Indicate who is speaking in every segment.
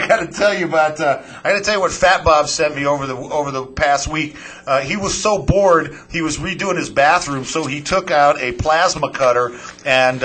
Speaker 1: I got to tell you about. I got to tell you what Fat Bob sent me over the past week. He was so bored, he was redoing his bathroom, so he took out a plasma cutter and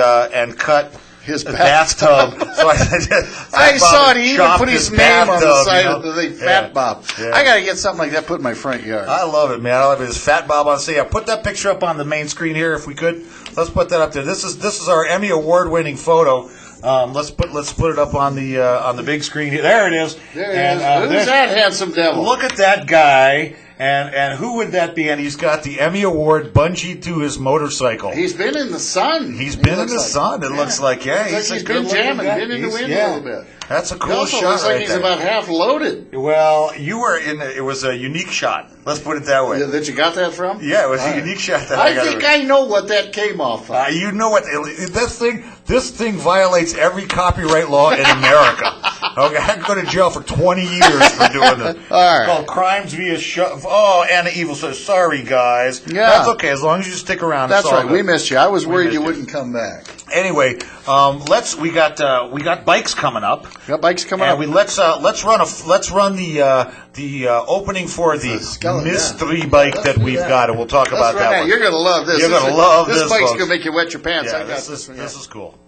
Speaker 1: cut
Speaker 2: his
Speaker 1: bathtub. So
Speaker 2: I saw it. He even put his name on the side of the thing, Fat Bob.
Speaker 1: Yeah.
Speaker 2: I got to get something like that put in my front yard.
Speaker 1: I love it, man. I love it. It's Fat Bob on sale. Put that picture up on the main screen here, if we could. Let's put that up there. This is our Emmy Award-winning photo. Let's put it up on the big screen here. There it is.
Speaker 2: There it is. Who's that handsome devil?
Speaker 1: Look at that guy. And who would that be? And he's got the Emmy Award bungeed to his motorcycle.
Speaker 2: He's been in the sun.
Speaker 1: He's been in the sun. It looks like, yeah.
Speaker 2: He's been jamming, been in the wind a little bit.
Speaker 1: That's a cool
Speaker 2: It also
Speaker 1: shot
Speaker 2: looks like
Speaker 1: right
Speaker 2: he's
Speaker 1: there.
Speaker 2: about half loaded.
Speaker 1: Well, you were it was a unique shot. Let's put it that way.
Speaker 2: That you got that from?
Speaker 1: Yeah, it was a unique shot. That
Speaker 2: I think I know what that came off of.
Speaker 1: You know what? This thing violates every copyright law in America. Okay, I could go to jail for 20 years for doing this.
Speaker 2: All right.
Speaker 1: It's called crimes via Oh, Anna Evil says, sorry, guys.
Speaker 2: Yeah.
Speaker 1: That's okay, as long as you stick around.
Speaker 2: That's
Speaker 1: it's all
Speaker 2: right.
Speaker 1: good.
Speaker 2: We missed you. I was worried you wouldn't come back.
Speaker 1: Anyway, we got bikes coming up.
Speaker 2: Got bikes coming up.
Speaker 1: And let's run the opening for the mystery bike that we've got, and we'll talk about that one.
Speaker 2: You're going to love this.
Speaker 1: You're going to love this.
Speaker 2: This bike's
Speaker 1: folks.
Speaker 2: going to make you wet your pants.
Speaker 1: Yeah,
Speaker 2: I got
Speaker 1: this is cool.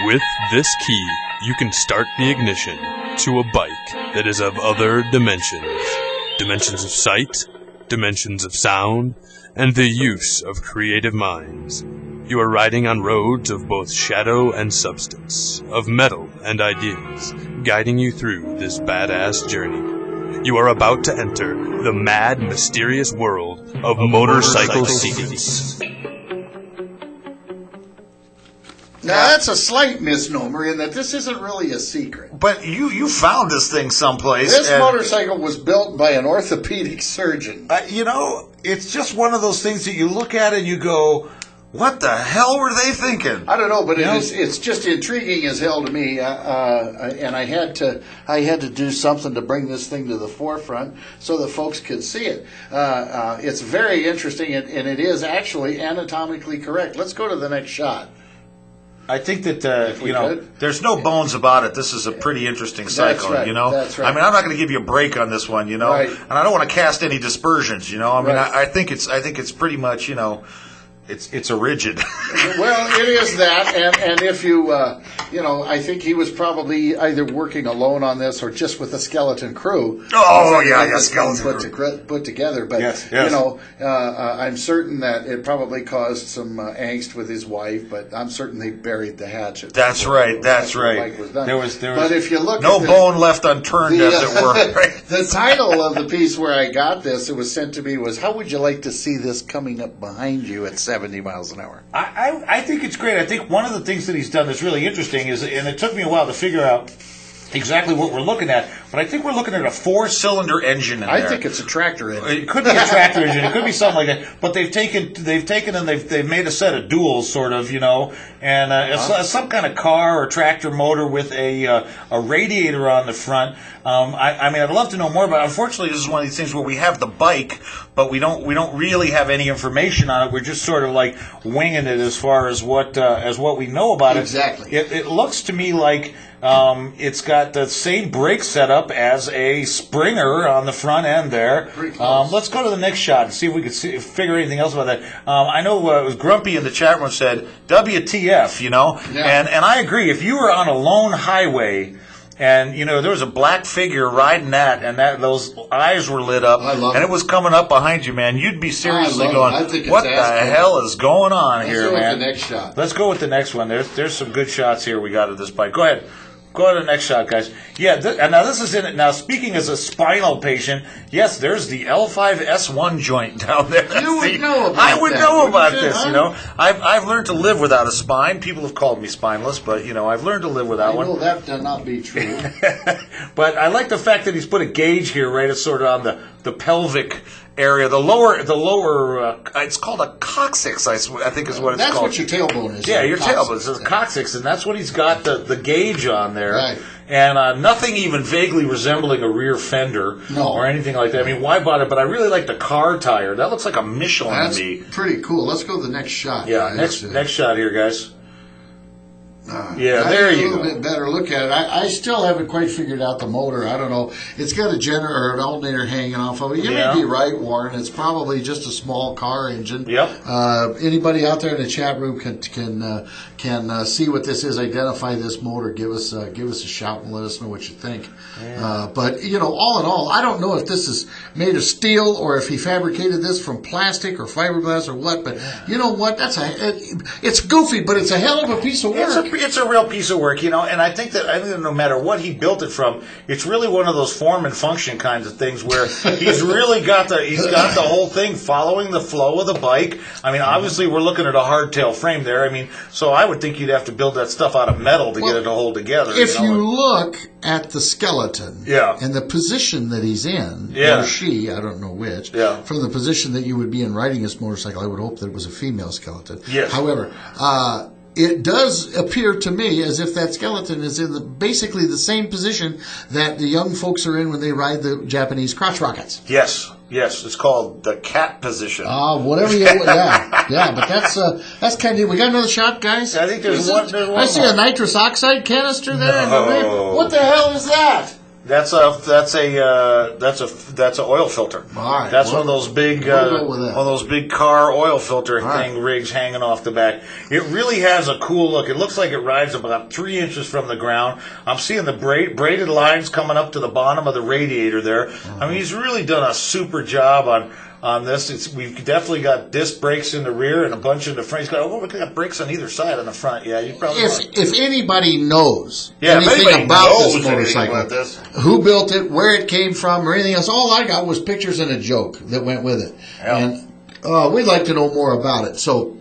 Speaker 3: With this key, you can start the ignition to a bike that is of other dimensions. Dimensions of sight, dimensions of sound, and the use of creative minds. You are riding on roads of both shadow and substance, of metal and ideas, guiding you through this badass journey. You are about to enter the mad, mysterious world of motorcycle secrets.
Speaker 2: Now, that's a slight misnomer in that this isn't really a secret.
Speaker 1: But you found this thing someplace.
Speaker 2: This motorcycle was built by an orthopedic surgeon.
Speaker 1: It's just one of those things that you look at and you go, what the hell were they thinking?
Speaker 2: I don't know, but it's just intriguing as hell to me. And I had to do something to bring this thing to the forefront so that folks could see it. It's very interesting, and it is actually anatomically correct. Let's go to the next shot.
Speaker 1: I think that, there's no bones about it. This is a pretty interesting cycle,
Speaker 2: That's right. That's right.
Speaker 1: I mean, I'm not going to give you a break on this one,
Speaker 2: Right.
Speaker 1: And I don't want to cast any dispersions, I mean,
Speaker 2: Right.
Speaker 1: I think it's pretty much, it's a rigid.
Speaker 2: Well, it is that, and if you, I think he was probably either working alone on this or just with a skeleton crew.
Speaker 1: Oh, yeah, skeleton crew.
Speaker 2: Put together. But,
Speaker 1: Yes.
Speaker 2: I'm certain that it probably caused some angst with his wife, but I'm certain they buried the hatchet.
Speaker 1: That's right.
Speaker 2: Mike was done.
Speaker 1: There was
Speaker 2: but if you look
Speaker 1: no
Speaker 2: at
Speaker 1: bone left unturned, as it were. Right?
Speaker 2: The title of the piece where I got this, it was sent to me, was, how would you like to see this coming up behind you at 70 miles an hour?
Speaker 1: I think it's great. I think one of the things that he's done that's really interesting is, and it took me a while to figure out exactly what we're looking at, but I think we're looking at a 4-cylinder engine in there.
Speaker 2: I think it's a tractor engine.
Speaker 1: It could be a tractor engine. It could be something like that. But they've taken and they've made a set of duals, sort of, and it's some kind of car or tractor motor with a radiator on the front. I mean, I'd love to know more about it. Unfortunately, this is one of these things where we have the bike, but we don't really have any information on it. We're just sort of like winging it as far as what we know about it.
Speaker 2: Exactly.
Speaker 1: It looks to me like it's got the same brake setup as a Springer on the front end there.
Speaker 2: Pretty close.
Speaker 1: Let's go to the next shot and see if we can figure anything else about that. I know it was Grumpy in the chat room said, WTF,
Speaker 2: Yeah.
Speaker 1: And I agree. If you were on a lone highway and, there was a black figure riding that, and those eyes were lit up, and it was coming up behind you, man, you'd be seriously going, what the hell is going on here, man?
Speaker 2: Let's go with the next shot.
Speaker 1: Let's go with the next one. There's some good shots here we got of this bike. Go ahead. Go to the next shot, guys. Yeah, and now this is in it. Now, speaking as a spinal patient, yes, there's the L5S1 joint down there.
Speaker 2: You would know about
Speaker 1: I would
Speaker 2: that,
Speaker 1: know about
Speaker 2: wouldn't you,
Speaker 1: this,
Speaker 2: huh?
Speaker 1: I've learned to live without a spine. People have called me spineless, but, I've learned to live without one.
Speaker 2: I know that to not be true.
Speaker 1: But I like the fact that he's put a gauge here, right? It's sort of on the pelvic area. The lower, it's called a coccyx, I think is what it's
Speaker 2: That's
Speaker 1: called.
Speaker 2: what your tailbone is.
Speaker 1: Yeah, your tailbone. It's a coccyx, and that's what he's got the gauge on there.
Speaker 2: Right.
Speaker 1: And nothing even vaguely resembling a rear fender or anything like that. I mean, why bother? But I really like the car tire. That looks like a Michelin
Speaker 2: That's
Speaker 1: to me.
Speaker 2: pretty cool. Let's go to the next shot.
Speaker 1: Yeah,
Speaker 2: guys.
Speaker 1: next shot here, guys. Yeah,
Speaker 2: I
Speaker 1: there
Speaker 2: need
Speaker 1: you
Speaker 2: a little
Speaker 1: go.
Speaker 2: bit better look at it. I still haven't quite figured out the motor. I don't know. It's got a generator or an alternator hanging off of it. You
Speaker 1: Yeah.
Speaker 2: may be right, Warren. It's probably just a small car engine.
Speaker 1: Yep.
Speaker 2: Anybody out there in the chat room can see what this is, identify this motor, give us a shout and let us know what you think. But all in all, I don't know if this is made of steel or if he fabricated this from plastic or fiberglass or what. But you know what? It's goofy, but it's a hell of a piece of work.
Speaker 1: It's a real piece of work, and I think that no matter what he built it from, it's really one of those form and function kinds of things where he's really got the whole thing following the flow of the bike. I mean, obviously we're looking at a hardtail frame there. I mean, so I would think you'd have to build that stuff out of metal to get it to hold together.
Speaker 2: If you look at the skeleton and the position that he's in, or she, I don't know which, from the position that you would be in riding this motorcycle, I would hope that it was a female skeleton.
Speaker 1: Yes.
Speaker 2: However, it does appear to me as if that skeleton is in basically the same position that the young folks are in when they ride the Japanese crotch rockets.
Speaker 1: Yes, it's called the cat position.
Speaker 2: Whatever you, yeah, but that's kind of. We got another shot, guys.
Speaker 1: I think there's one.
Speaker 2: I see a nitrous oxide canister there.
Speaker 1: No.
Speaker 2: What the hell is that?
Speaker 1: That's a oil filter.
Speaker 2: All right.
Speaker 1: That's one of those big car oil filter rigs hanging off the back. It really has a cool look. It looks like it rides about 3 inches from the ground. I'm seeing the braided lines coming up to the bottom of the radiator there. I mean, he's really done a super job on this. We've definitely got disc brakes in the rear and a bunch in the front. He's got, we've got brakes on either side on the front. Yeah, you probably.
Speaker 2: If anybody knows anything about this motorcycle, who built it, where it came from, or anything else, all I got was pictures and a joke that went with it, and we'd like to know more about it. So,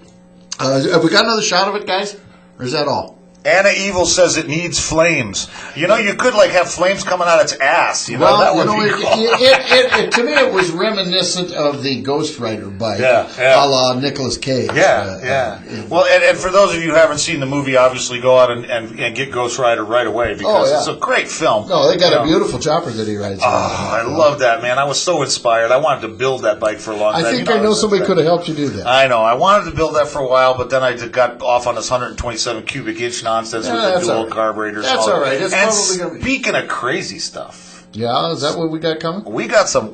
Speaker 2: have we got another shot of it, guys, or is that all?
Speaker 1: Anna Evil says it needs flames. You could have flames coming out its ass. That would be cool.
Speaker 2: To me, it was reminiscent of the Ghost Rider bike,
Speaker 1: a
Speaker 2: la Nicolas Cage.
Speaker 1: Well, and for those of you who haven't seen the movie, obviously go out and get Ghost Rider right away because it's a great film.
Speaker 2: No, they got a beautiful chopper that he rides.
Speaker 1: I love that, man. I was so inspired. I wanted to build that bike for a long time.
Speaker 2: I think I know somebody could have helped you do that.
Speaker 1: I know. I wanted to build that for a while, but then I got off on this 127 cubic inch nonsense with the dual carburetors.
Speaker 2: That's all right. It's
Speaker 1: and
Speaker 2: probably gonna be...
Speaker 1: speaking of crazy stuff.
Speaker 2: Yeah, is that what we got coming?
Speaker 1: We got some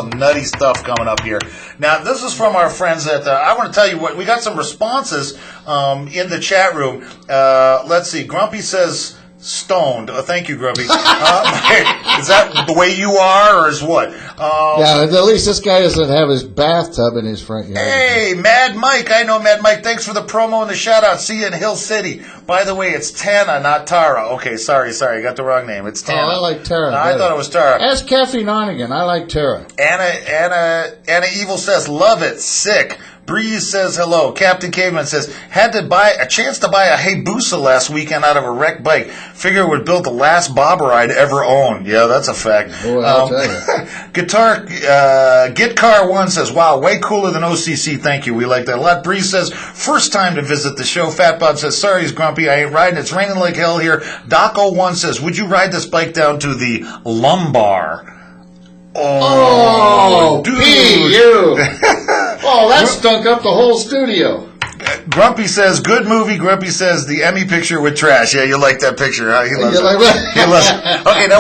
Speaker 1: nutty stuff coming up here. Now, this is from our friends at I want to tell you what, we got some responses in the chat room. Let's see. Grumpy says stoned. Thank you, Grumpy. Is that the way you are, or is what?
Speaker 2: Yeah, at least this guy doesn't have his bathtub in his front yard.
Speaker 1: Hey, Mad Mike. I know Mad Mike. Thanks for the promo and the shout-out. See you in Hill City. By the way, it's Tana, not Tara. Okay, sorry. I got the wrong name. It's Tana.
Speaker 2: I like Tara.
Speaker 1: I thought it was Tara.
Speaker 2: Ask Kathy Nonigan. I like Tara.
Speaker 1: Anna Evil says, love it. Sick. Breeze says hello. Captain Caveman says, had to buy a chance to buy a Hayabusa last weekend out of a wrecked bike. Figure it would build the last bobber I'd ever owned. Yeah, that's a fact.
Speaker 2: Boy, I'll tell you.
Speaker 1: Gitcar1 says, wow, way cooler than OCC. Thank you. We like that a lot. Breeze says, first time to visit the show. Fat Bob says, sorry, he's grumpy. I ain't riding. It's raining like hell here. Doco1 says, would you ride this bike down to the lumbar?
Speaker 2: Oh,
Speaker 1: dude.
Speaker 2: P.U. Oh, that stunk up the whole studio.
Speaker 1: Grumpy says, good movie. Grumpy says, the Emmy picture with trash. Yeah, you like that picture, huh? He loves it.
Speaker 2: Like that?
Speaker 1: He loves it. Okay, now